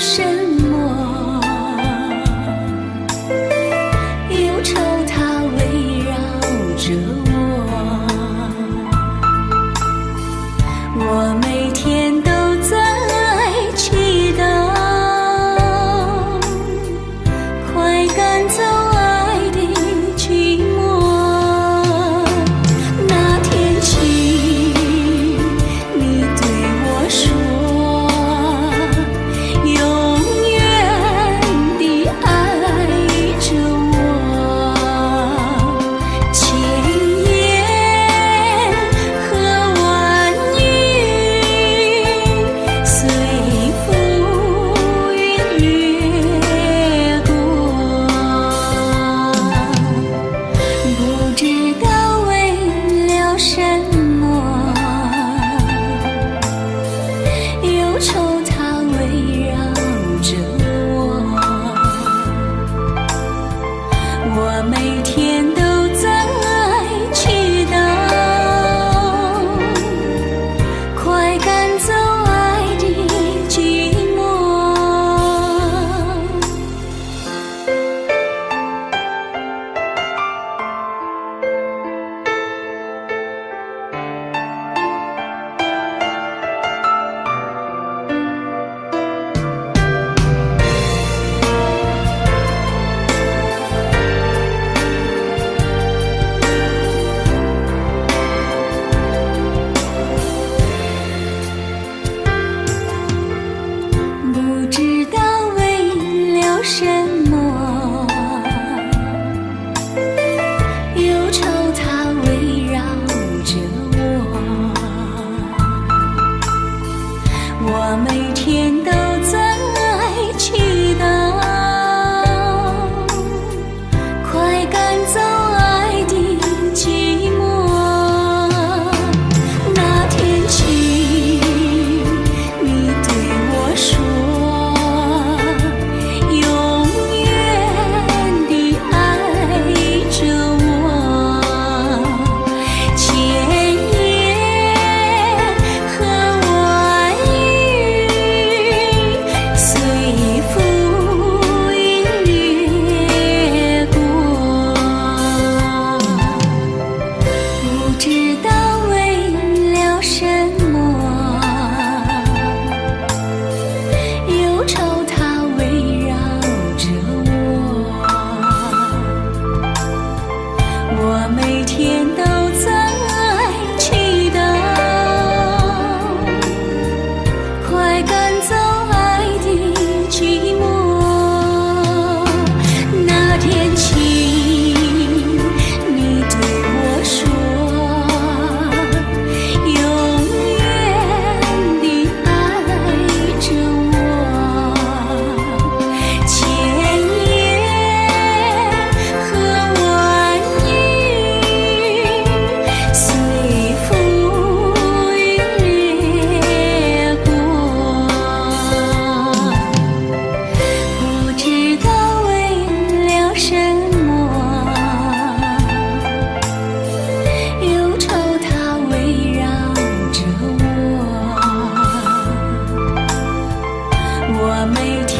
什么？忧愁它围绕着我每天都在祈祷，快赶走爱的寂寞。那天起，你对我说，永远地爱着我，千言和万语随浮云掠过，不知道为了什么，忧愁它围绕着我每天都在祈祷，快赶走爱的寂寞。不知道为了什么，忧愁它围绕着我每天都在祈祷，快赶走爱的寂寞。那天起，你对我说，永远地爱着我，千言和万语随浮云掠过，不知道为了什么，忧愁它围绕着我每天都在祈祷，快赶走爱的寂寞。那天起，你对我说，永远地爱着我，千言和万语随浮云掠过，不知道为了什么，忧愁它围绕着我每天